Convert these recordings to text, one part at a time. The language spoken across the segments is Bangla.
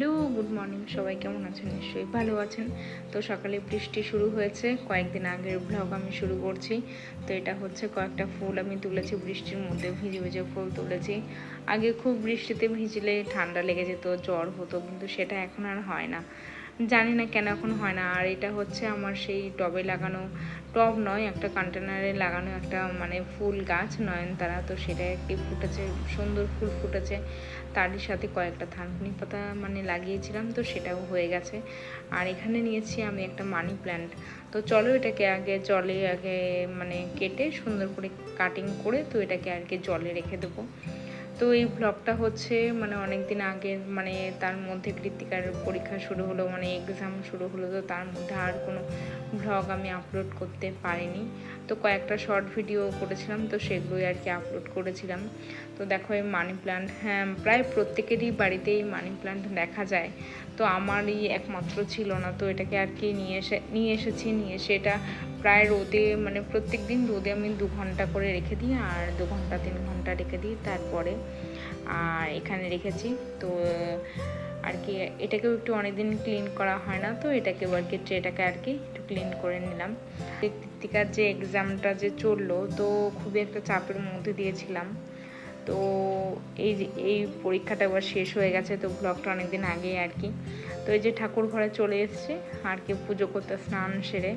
Hello, good morning. সবাই কেমন আছেন? নিশ্চয়ই ভালো আছেন। তো সকালে বৃষ্টি শুরু হয়েছে, কয়েকদিন আগের ব্লগ আমি শুরু করছি। তো এটা হচ্ছে কয়েকটা ফুল আমি তুলেছি, বৃষ্টির মধ্যে ভিজে ভিজে ফুল তুলেছি। আগে খুব বৃষ্টিতে ভিজলে ঠান্ডা লেগে যেত, জ্বর হতো, কিন্তু সেটা এখন আর হয় না। জানি না কেন এখন হয় না। আর এটা হচ্ছে আমার সেই টবে লাগানো, টব নয়, একটা কন্টেনারে লাগানো একটা ফুল গাছ, নয়নতারা। তো সেটা একটি ফুটেছে, সুন্দর ফুল ফুটেছে। তারই সাথে কয়েকটা থানকুনি পাতা লাগিয়েছিলাম, তো সেটাও হয়ে গেছে। আর এখানে নিয়েছি আমি একটা মানি প্ল্যান্ট। তো চলো এটাকে আগে জলে কেটে সুন্দর করে কাটিং করে, তো এটাকে আর কি জলে রেখে দেবো। তো এই ব্লগটা হচ্ছে অনেক দিন আগে, তার মধ্যে কৃত্তিকার পরীক্ষা শুরু হলো, এক্সাম শুরু হলো। তো তার মধ্যে আর কোনো ব্লগ আমি আপলোড করতে পারিনি। তো কয়েকটা শর্ট ভিডিও করেছিলাম, তো সেগুলোই আর কি আপলোড করেছিলাম। তো দেখো এই মানি প্ল্যান্ট, হ্যাঁ প্রায় প্রত্যেকেরই বাড়িতেই মানি প্ল্যান্ট দেখা যায়। তো আমারই একমাত্র ছিল না। তো এটাকে আর কি নিয়ে এসে এটা প্রায় রোদে, প্রত্যেক দিন রোদে আমি 2 ঘন্টা করে রেখে দিই, আর 2 ঘন্টা 3 ঘন্টা রেখে দিই। তারপরে আর এখানে রেখেছি। তো আর কি এটাকেও একটু অনেকদিন ক্লিন করা হয় না, তো এটাকেও আর কি ট্রেটাকে আর কি একটু ক্লিন করে নিলাম। কৃত্তিকার যে এক্সামটা যে চললো, তো খুবই একটা চাপের মধ্যে দিয়েছিলাম। তো এই পরীক্ষাটা আবার শেষ হয়ে গেছে। তো ব্লগটা অনেকদিন আগেই আর কি। তো এই যে ঠাকুর ঘরে চলে এসেছে আর কি পুজো করতে, স্নান সেরে।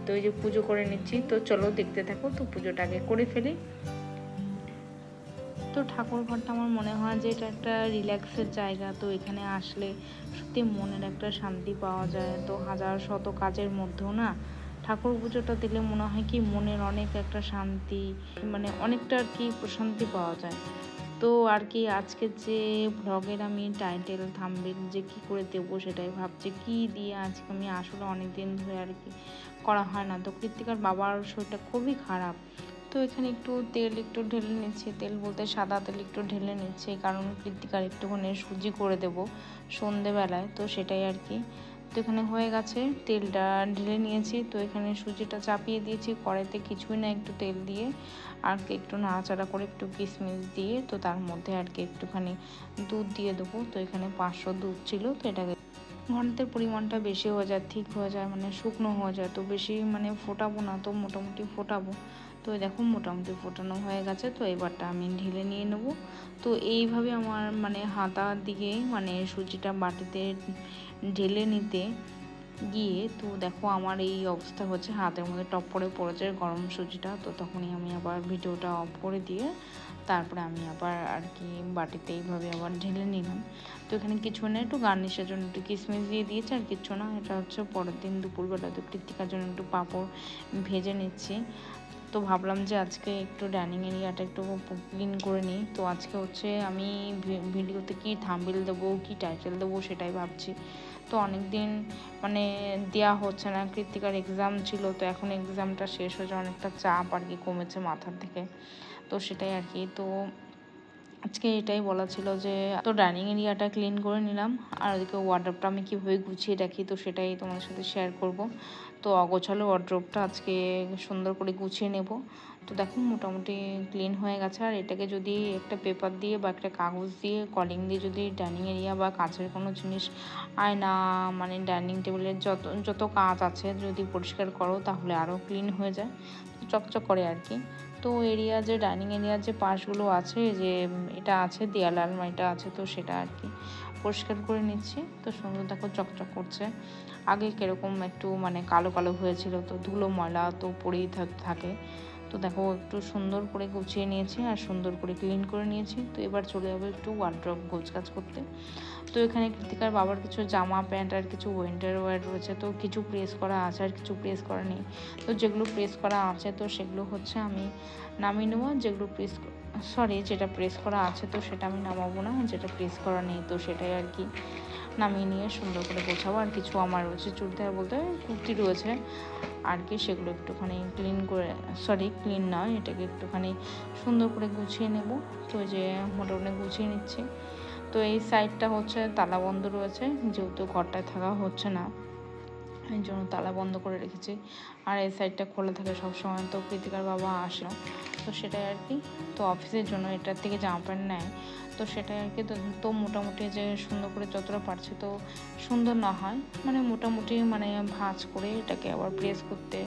তো এই যে পুজো করে নিচ্ছি। তো চলো দেখতে থাকো। তো পুজোটা আগে করে ফেলি। তো ঠাকুর ঘরটা আমার মনে হয় যে এটা একটা রিল্যাক্সের জায়গা। তো এখানে আসলে সত্যি মনের একটা শান্তি পাওয়া যায়। তো হাজার শত কাজের মধ্যেও না ঠাকুর পুজোটা দিলে মনে হয় কি মনের অনেক একটা শান্তি, অনেকটা আর কি প্রশান্তি পাওয়া যায়। তো আর কি আজকে যে ব্লগের আমি টাইটেল থাম্বনেল যে কী করে দেবো সেটাই ভাবছি, কি দিয়ে আজকে আমি আসলে অনেক দিন ধরে আর কি করা হয় না। তো কৃত্তিকার বাবার শরীরটা খুবই খারাপ। তো এখানে একটু তেল একটু ঢেলে নিচ্ছি, তেল বলতে সাদা তেল একটু ঢেলে নিচ্ছি, কারণ কৃত্তিকার একটুখানি সুজি করে দেবো সন্ধেবেলায়। তো সেটাই আর কি। তো এখানে হয়ে গেছে, তেলটা ঢেলে নিয়েছি। তো এখানে সুজিটা চাপিয়ে দিয়েছি কড়াইতে, কিছুই না একটু তেল দিয়ে আর কি একটু নাড়াচাড়া করে একটু কিশমিশ দিয়ে, তো তার মধ্যে আর কি একটুখানি দুধ দিয়ে দেবো। তো এখানে 500 দুধ ছিল। তো এটাকে ঘনত্বের পরিমাণটা বেশি হয়ে যায়, ঠিক হয়ে যায়, শুকনো হয়ে যায়। তো বেশি ফোটাবো না, তো মোটামুটি ফোটাবো। তো দেখো মোটামুটি ফোটানো হয়ে গেছে। তো এবারটা আমি ঢেলে নিয়ে নেব। তো এইভাবে আমার হাতার দিকে সুজিটা বাটিতে ঢেলে নিতে গিয়ে, তো দেখো আমার এই অবস্থা হচ্ছে, হাতের মধ্যে টপ করে পড়েছে গরম সুজিটা। তো তখনই আমি আবার ভিডিওটা অফ করে দিয়ে তারপরে আমি আবার আর কি বাটিতে এইভাবে আবার ঢেলে নিলাম। তো এখানে কিছু না, একটু গার্নিশের জন্য একটু কিশমিশ দিয়ে দিয়েছি, আর কিচ্ছু না। এটা হচ্ছে পরের দিন দুপুরবেলা তো কৃত্তিকার জন্য একটু পাঁপড় ভেজে নিচ্ছি। তো ভাবলাম যে আজকে একটু ডাইনিং এরিয়াটা একটু ক্লিন করে নিই। তো আজকে হচ্ছে আমি ভিডিওতে কি থাম্বনেল দেবো, কি টাইটেল দেবো সেটাই ভাবছি। তো অনেক দিন দেওয়া হচ্ছে না, কৃত্তিকার এক্সাম ছিল। তো এখন এক্সামটা শেষ হয়েছে, অনেকটা চাপ আর কি কমেছে মাথার থেকে। তো সেটাই আর কি। তো আজকে এটাই বলা ছিল যে, তো ডাইনিং এরিয়াটা ক্লিন করে নিলাম। আর ওদিকে ওয়ার্ড্রোবটা আমি কীভাবে গুছিয়ে রাখি, তো সেটাই তোমার সাথে শেয়ার করব। তো অগোছালো ওয়ার্ড্রোবটা আজকে সুন্দর করে গুছিয়ে নেব। তো দেখো মোটামুটি ক্লিন হয়ে গেছে। আর এটাকে যদি একটা পেপার দিয়ে বা একটা কাগজ দিয়ে কলিং দিয়ে যদি ডাইনিং এরিয়া বা কাচের কোনো জিনিস, আয়না, ডাইনিং টেবিলের যত কাজ আছে যদি পরিষ্কার করো, তাহলে আরও ক্লিন হয়ে যায়, চকচক করে আর কি। তো যে ডাইনিং এরিয়ার যে পাশগুলো আছে, যে এটা আছে দেয়াল আলমারিটা আছে, তো সেটা আর কি পরিষ্কার করে নিচ্ছি। তো সুন্দর দেখো চকচক করছে। আগে কীরকম একটু কালো কালো হয়েছিল, তো ধুলো ময়লা তো পড়েই থাকে। তো দেখো একটু সুন্দর করে গুছিয়ে নিয়েছি আর সুন্দর করে ক্লিন করে নিয়েছি। তো এবার চলে যাবো একটু ওয়ার্ড্রোব গোছগাছ করতে। তো এখানে কৃত্তিকার বাবার কিছু জামা প্যান্ট আর কিছু উইন্টার ওয়্যার রয়েছে। তো কিছু প্রেস করা আছে আর কিছু প্রেস করা নেই। তো যেগুলো প্রেস করা আছে, তো সেগুলো হচ্ছে আমি নামিয়ে নেবো। যেটা প্রেস করা আছে, তো সেটা আমি নামাবো না। যেটা প্রেস করা নেই, তো সেটাই আর কি নামিয়ে নিয়ে সুন্দর করে গোছাবো। আর কিছু আমার রয়েছে চুড়িদার বলতে কুর্তি রয়েছে আর কি, সেগুলো একটুখানি ক্লিন নয়, এটাকে একটুখানি সুন্দর করে গুছিয়ে নেব। তো যে মোটামুটি গুছিয়ে নিচ্ছি। তো এই সাইডটা হচ্ছে তালা বন্ধ রয়েছে, যেহেতু ঘরটায় থাকা হচ্ছে না, এই জন্য তালা বন্ধ করে রেখেছি। আর এই সাইডটা খোলা থাকে সবসময়, তো কৃতিকার বাবা আসলো তো সেটাই আর কি। তো অফিসের জন্য এটার থেকে জামা প্যান্ট নেয়, তো সেটাই আর কি। তো মোটামুটি যে সুন্দর করে যতটা পারছে, তো সুন্দর না হয় মানে মোটামুটি মানে ভাঁজ করে এটাকে আবার প্রেস করতে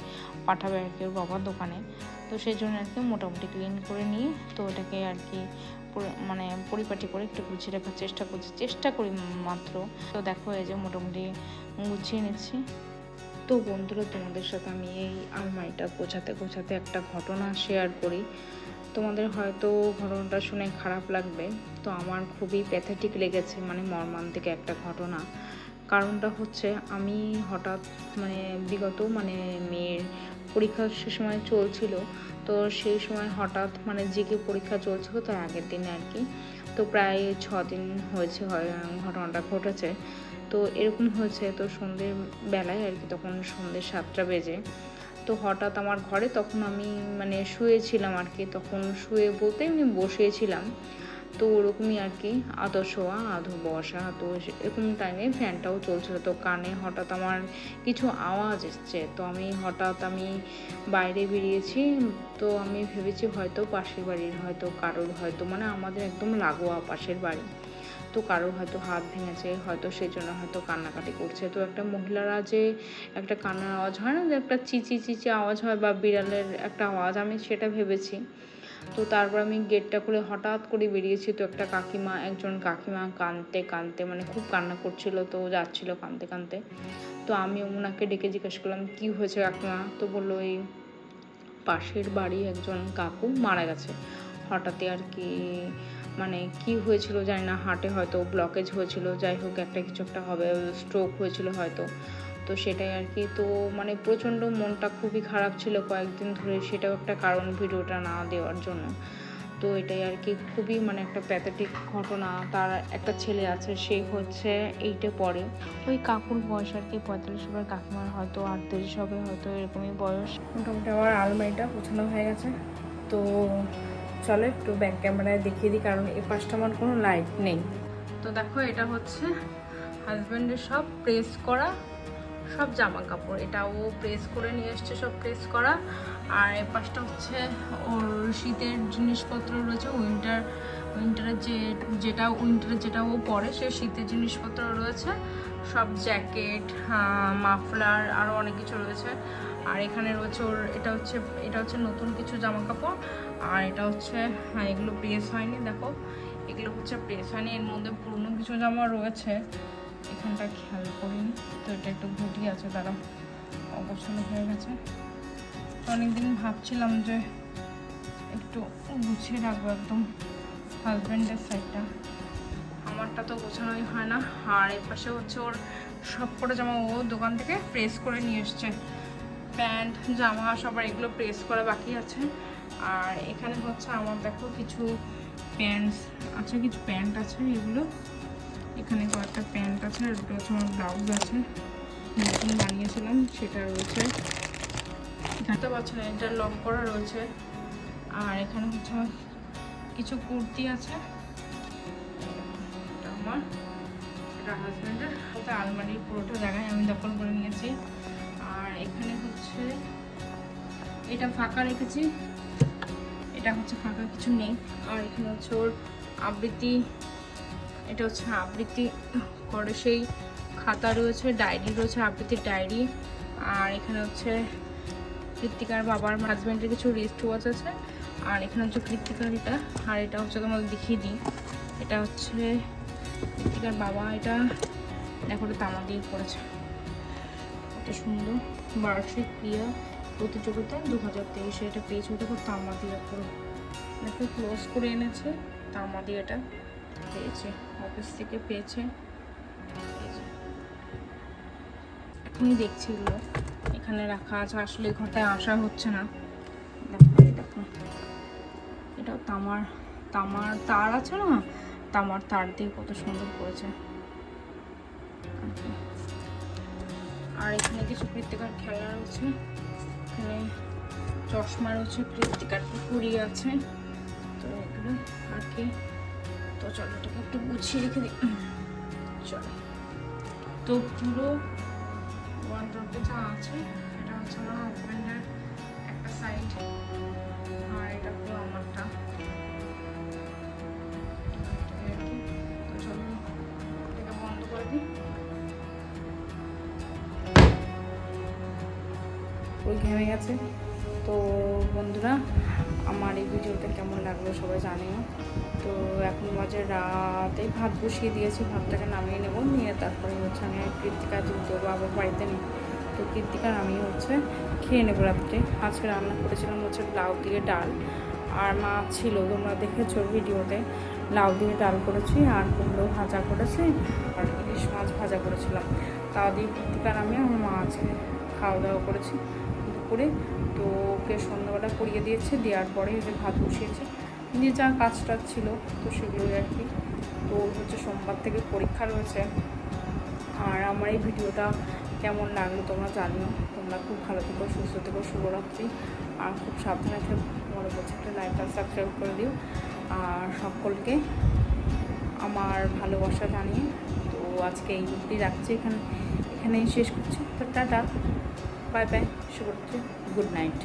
পাঠাবে আর কি ওর বাবার দোকানে। তো সেই জন্য আর কি মোটামুটি ক্লিন করে নিয়ে তো এটাকে আর কি মানে পরিপাটি করে একটু গুছিয়ে রাখার চেষ্টা করি মাত্র। তো দেখো এই যে মোটামুটি গুছিয়ে নিচ্ছি। তো বন্ধুরা, তোমাদের সাথে আমি এই আলমারিটা গোছাতে একটা ঘটনা শেয়ার করি। তোমাদের হয়তো ঘটনাটা শুনে খারাপ লাগবে, তো আমার খুবই প্যাথেটিক লেগেছে, মানে মর্মান্তিক একটা ঘটনা। কারণটা হচ্ছে আমি হঠাৎ মানে বিগত মানে মেয়ের পরীক্ষা সে সময় চলছিল, তো সেই সময় হঠাৎ মানে যে পরীক্ষা চলছিল তার আগের দিনে আর কি, তো প্রায় 6 দিন হয়েছে ঘটনাটা ঘটেছে। তো এরকম হয়েছে, তো সন্ধ্যের বেলায় আর কি, তখন সন্ধ্যে 7টা বেজে, তো হঠাৎ আমার ঘরে তখন আমি মানে শুয়েছিলাম আর কি, তখন শুয়ে বলতে আমি বসেছিলাম, তো ওরকমই আর কি, আধো শোয়া আধো বসা, তো এরকম টাইমে ফ্যানটাও চলছিল, তো কানে হঠাৎ আমার কিছু আওয়াজ এসছে, তো আমি বাইরে বেরিয়েছি, তো আমি ভেবেছি হয়তো পাশের বাড়ির হয়তো কারোর হয়তো মানে আমাদের একদম লাগোয়া পাশের বাড়ি, তো কারোর হয়তো হাত ভেঙেছে, হয়তো সেই জন্য হয়তো কান্নাকাটি করছে। তো একটা মহিলারা যে একটা কান্নার আওয়াজ হয় না, যে একটা চিচি আওয়াজ হয় বা বিড়ালের একটা আওয়াজ, আমি সেটা ভেবেছি। তো তারপর আমি গেটটা খুলে হঠাৎ করে বেরিয়েছি, তো একজন কাকিমা কাঁদতে মানে খুব কান্না করছিল, তো যাচ্ছিল কাঁদতে। তো আমি ওনাকে ডেকে জিজ্ঞেস করলাম কি হয়েছে কাকিমা, তো বললো এই পাশের বাড়ি একজন কাকু মারা গেছে হঠাৎই আর কি, মানে কি হয়েছিল জানি না, হার্টে হয়তো ব্লকেজ হয়েছিল, যাই হোক কিছু একটা হবে, স্ট্রোক হয়েছিল হয়তো, তো সেটাই আর কি। তো মানে প্রচণ্ড মনটা খুবই খারাপ ছিল কয়েকদিন ধরে, সেটাও একটা কারণ ভিডিওটা না দেওয়ার জন্য। তো এটাই আর কি, খুবই মানে একটা প্যাথেটিক ঘটনা। তার একটা ছেলে আছে, সেই হচ্ছে 8-এ পড়ে। ওই কাকুর বয়স আর কি 45 হবে, কাকিমার হয়তো 38 হবে, হয়তো এরকমই বয়স। মোটামুটি আমার আলমারিটা গোছানো হয়ে গেছে, তো চলো একটু ব্যাক ক্যামেরায় দেখিয়ে দিই, কারণ এই পাশটা আমার কোনো লাইট নেই। তো দেখো, এটা হচ্ছে হাজব্যান্ডের সব প্রেস করা সব জামা কাপড়, এটা ও প্রেস করে নিয়ে এসছে, সব প্রেস করা। আর এ পাশটা হচ্ছে ওর শীতের জিনিসপত্র রয়েছে, উইন্টারে যেটা ও পরে, সে শীতের জিনিসপত্র রয়েছে, সব জ্যাকেট, মাফলার, আরও অনেক কিছু রয়েছে। আর এখানে রয়েছে ওর এটা হচ্ছে নতুন কিছু জামা কাপড়। আর এটা হচ্ছে এগুলো প্রেস হয়নি, দেখো এগুলো হচ্ছে প্রেস হয়নি, এর মধ্যে পুরনো কিছু জামা রয়েছে, এখানটা খেয়াল করিনি। তো এটা একটু ঘুটি আছে, তারা অগোছালো হয়ে গেছে। তো অনেকদিন ভাবছিলাম যে একটু গুছিয়ে রাখবো একদম হাজব্যান্ডের সাইডটা, আমারটা তো গোছানোই হয় না। আর এর পাশে হচ্ছে ওর সব কটা জামা ও দোকান থেকে প্রেস করে নিয়ে এসছে, প্যান্ট জামা সবার এগুলো প্রেস করা বাকি আছে। আর এখানে হচ্ছে আমার দেখো কিছু প্যান্ট আছে এগুলো, এখানে কয়েকটা প্যান্ট আছে, আর এটা হচ্ছে আমার ব্লাউজ আছে, নতুন বানিয়েছিলাম সেটা রয়েছে, দেখতে পাচ্ছেন এটা লক করা রয়েছে। আর এখানে হচ্ছে আমার কিছু কুর্তি আছে, এটা আমার, এটা হাজব্যান্ডের, ওটা আলমারির পুরোটা জায়গায় আমি দখল করে নিয়েছি। আর এখানে হচ্ছে এটা ফাঁকা রেখেছি, এটা হচ্ছে ফাঁকা, কিছু নেই। আর এখানে হচ্ছে ওর আবৃত্তি, এটা হচ্ছে আবৃত্তি করে সেই খাতা রয়েছে, ডায়েরি রয়েছে, আবৃত্তির ডায়েরি। আর এখানে হচ্ছে কৃত্তিকার বাবার হাজব্যান্ডের কিছু রিস্ট ওয়াচ আছে। আর এখানে হচ্ছে কৃত্তিকার এটা, আর এটা হচ্ছে তোমাদের দেখিয়ে দিই, এটা হচ্ছে কৃত্তিকার বাবা, এটা দেখো তামা দিয়ে করেছে, এটা সুন্দর, বার্ষিক ক্রিয়া প্রতিযোগিতা 2023, এটা পেয়েছে, ওটা খুব তামা দিয়ে পুরো দেখো ক্লোজ করে এনেছে, তামা দিয়ে এটা পেয়েছে, অফিস থেকে পেয়েছে। এখনই দেখছি এগুলো এখানে রাখা আছে, আসলে ঘরটায় আসা হচ্ছে না। দেখো এটাও তামার তার আছে না, তামার তার দিয়ে কত সুন্দর করেছে। আর এখানে কিছু কৃত্তিকার খেলা রয়েছে, এখানে চশমা রয়েছে, কৃত্তিকার পুকুরি আছে, তো এগুলো আর কি। তো চলো এটাকে একটু গুছিয়ে রেখে দিই, চলো। তো পুরো ওয়ার্ড্রপে যা আছে এটা হচ্ছে আমার হাজব্যান্ডের একটা সাইড, আর এটা পুরো আমারটা। তো চলো এটা বন্ধ করে দিই। ওই ঘেমে গেছে। তো বন্ধুরা, আমার এই ভিডিওটা কেমন লাগলো সবাই জানিও। তো এখন বাজে রাতে, ভাত বসিয়ে দিয়েছি, ভাতটাকে নামিয়ে নেব, নিয়ে তারপরে হচ্ছে আমি কৃত্তিকা যেহেতু বাবার বাড়িতে নেই, তো কৃত্তিকার আমি হচ্ছে খেয়ে নেবো রাত্রে। আজকে রান্না করেছিলাম হচ্ছে লাউ দিয়ে ডাল, আর মাছ ছিল, তোমরা দেখেছো ভিডিওতে। লাউ দিয়ে ডাল করেছি, আর কুমড়ো ভাজা করেছি, আর ইলিশ মাছ ভাজা করেছিলাম। তা দিয়ে কৃত্তিকার আমি আমার মা আছে খাওয়া দাওয়া করেছি দুপুরে। তো ওকে সন্ধ্যাবেলা করিয়ে দিয়েছে, দেওয়ার পরে যে ভাত বসিয়েছে, দিয়ে যা কাজ টাজ ছিল তো সেগুলোই আর কি। তো হচ্ছে সোমবার থেকে পরীক্ষা রয়েছে। আর আমার এই ভিডিওটা কেমন লাগলো তোমরা জানিও। তোমরা খুব ভালো থেকো, সুস্থ থেকো, শুভরাত্রি, আর খুব সাবধানে থেকো। তোমার কাছে একটা লাইক আর সাবস্ক্রাইব করে দিও, আর সকলকে আমার ভালোবাসা জানিয়ে। তো আজকে এই অবধি রাখছি, এখানেই শেষ করছি। তো টাটা, বাই বাই, শুভরাত্রি, গুড নাইট।